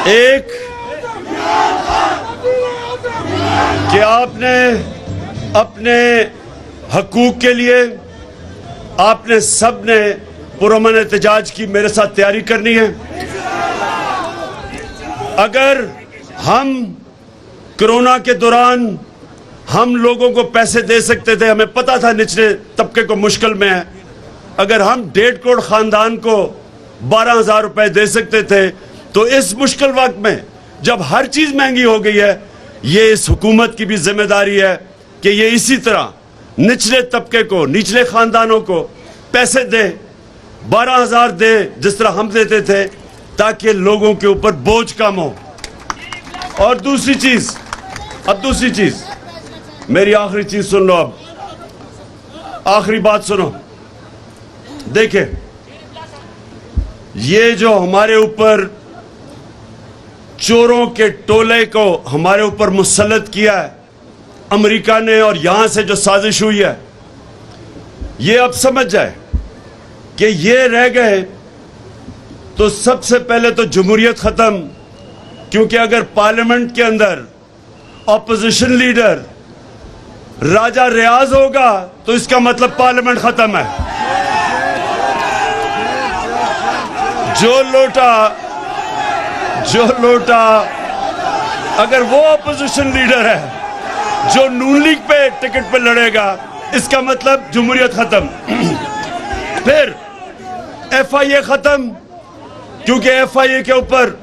एक कि आपने अपने हकूक के लिए आपने सब ने पुरअमन एहतजाज की मेरे साथ तैयारी करनी है। अगर हम कोरोना के दौरान हम लोगों को पैसे दे सकते थे, हमें पता था निचले तबके को मुश्किल में है, अगर हम 1.5 करोड़ खानदान को 12,000 रुपए दे सकते थे, तो इस मुश्किल वक्त में जब हर चीज महंगी हो गई है, ये इस हुकूमत की भी जिम्मेदारी है कि ये इसी तरह निचले तबके को, निचले खानदानों को पैसे दे, 12,000 दे जिस तरह हम देते थे, ताकि लोगों के ऊपर बोझ कम हो। और दूसरी चीज मेरी आखिरी चीज सुन लो, अब आखिरी बात सुनो। देखे, ये जो हमारे ऊपर चोरों के टोले को हमारे ऊपर मुसल्लत किया है अमेरिका ने, और यहां से जो साजिश हुई है, ये अब समझ जाए कि ये रह गए तो सबसे पहले तो जमहूरियत खत्म, क्योंकि अगर पार्लियामेंट के अंदर ऑपोजिशन लीडर राजा रियाज होगा तो इसका मतलब पार्लियामेंट खत्म है। जो लोटा अगर वो ऑपोजिशन लीडर है जो नून लीग पे टिकट पे लड़ेगा, इसका मतलब जमहूरियत खत्म। फिर FIA खत्म, क्योंकि FIA के ऊपर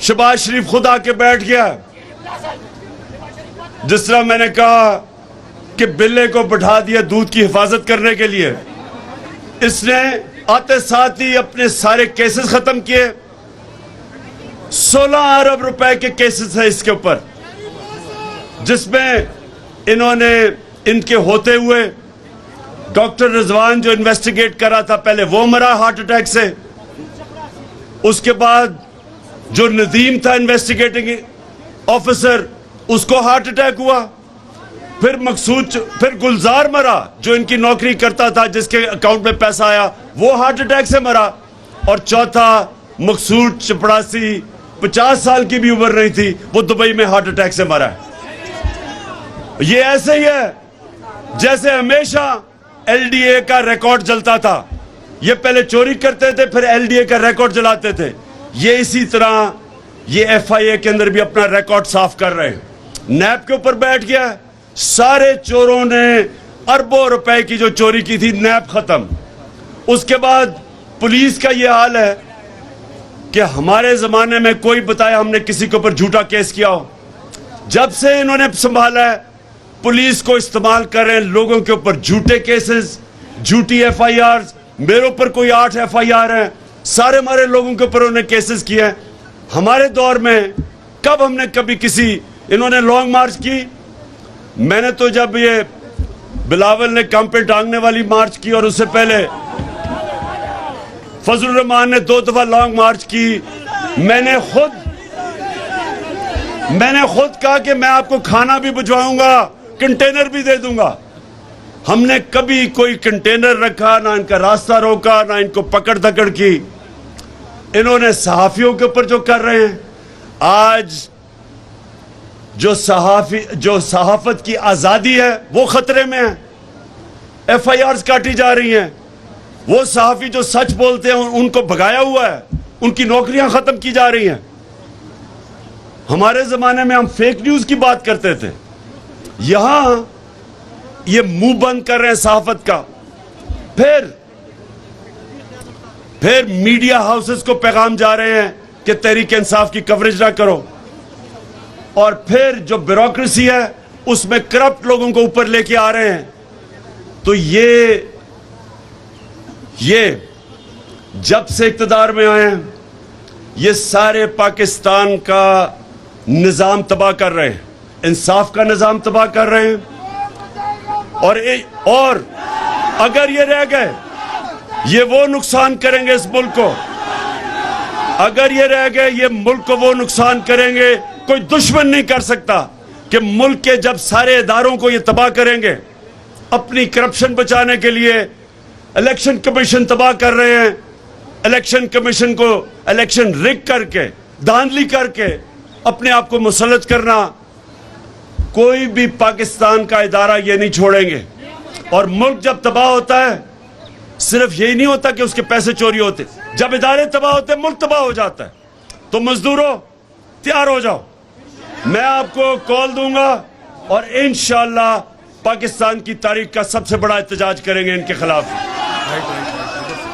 शहबाज शरीफ खुद आके बैठ गया। जिस तरह मैंने कहा कि बिल्ले को बैठा दिया दूध की हिफाजत करने के लिए, इसने आते साथ ही अपने सारे केसेस खत्म किए। 16 अरब रुपए के केसेस है इसके ऊपर, जिसमें इन्होंने इनके होते हुए डॉक्टर रिजवान जो इन्वेस्टिगेट करा था, पहले वो मरा हार्ट अटैक से। उसके बाद जो नदीम था इन्वेस्टिगेटिंग ऑफिसर, उसको हार्ट अटैक हुआ। फिर गुलजार मरा जो इनकी नौकरी करता था, जिसके अकाउंट में पैसा आया, वो हार्ट अटैक से मरा। और चौथा मकसूद चपड़ासी, 50 साल की भी उम्र नहीं थी, वो दुबई में हार्ट अटैक से मरा है। ये ऐसे ही है जैसे हमेशा LDA का रिकॉर्ड जलता था। ये पहले चोरी करते थे, फिर LDA का रिकॉर्ड जलाते थे। ये इसी तरह ये FIA के अंदर भी अपना रिकॉर्ड साफ कर रहे हैं। नैब के ऊपर बैठ गया, सारे चोरों ने अरबों रुपए की जो चोरी की थी, नैब खत्म। उसके बाद पुलिस का ये हाल है कि हमारे जमाने में कोई बताया हमने किसी के ऊपर झूठा केस किया हो। जब से इन्होंने संभाला है, पुलिस को इस्तेमाल कर रहे हैं लोगों के ऊपर झूठे केसेस, झूठी FIRs। मेरे ऊपर कोई 8 FIR है, सारे हमारे लोगों के ऊपर उन्होंने केसेस किए हैं। हमारे दौर में कब हमने कभी किसी, इन्होंने लॉन्ग मार्च की, मैंने तो जब ये बिलावल ने कम पे टांगने वाली मार्च की, और उससे पहले फजलुर रहमान ने 2 दफा लॉन्ग मार्च की। मैंने खुद कहा कि मैं आपको खाना भी भिजवाऊंगा, कंटेनर भी दे दूंगा। हमने कभी कोई कंटेनर रखा ना, इनका रास्ता रोका ना, इनको पकड़ धकड़ की। इन्होंने सहाफियों के ऊपर जो कर रहे हैं, आज जो सहाफत की आजादी है वो खतरे में है। FIRs काटी जा रही हैं। वो सहाफी जो सच बोलते हैं उनको भगाया हुआ है, उनकी नौकरियां खत्म की जा रही हैं। हमारे जमाने में हम फेक न्यूज की बात करते थे, यहां ये मुंह बंद कर रहे हैं सहाफत का। फिर मीडिया हाउसेस को पैगाम जा रहे हैं कि तहरीक इंसाफ की कवरेज ना करो। और फिर जो ब्यूरोक्रेसी है उसमें करप्ट लोगों को ऊपर लेके आ रहे हैं। तो ये जब से इख्तिदार में आए हैं, ये सारे पाकिस्तान का निजाम तबाह कर रहे हैं, इंसाफ का निजाम तबाह कर रहे हैं। और अगर ये रह गए, ये वो नुकसान करेंगे इस मुल्क को। अगर ये रह गए, ये मुल्क को वो नुकसान करेंगे कोई दुश्मन नहीं कर सकता कि मुल्क के जब सारे इदारों को ये तबाह करेंगे। अपनी करप्शन बचाने के लिए इलेक्शन कमीशन तबाह कर रहे हैं। इलेक्शन कमीशन को इलेक्शन रिग करके धांधली करके अपने आप को मुसल्लत करना, कोई भी पाकिस्तान का इदारा ये नहीं छोड़ेंगे। और मुल्क जब तबाह होता है, सिर्फ यही नहीं होता कि उसके पैसे चोरी होते, जब इदारे तबाह होते मुल्क तबाह हो जाता है। तो मजदूरों तैयार हो जाओ, मैं आपको कॉल दूंगा और इंशाअल्लाह पाकिस्तान की तारीख का सबसे बड़ा एहतजाज करेंगे इनके खिलाफ।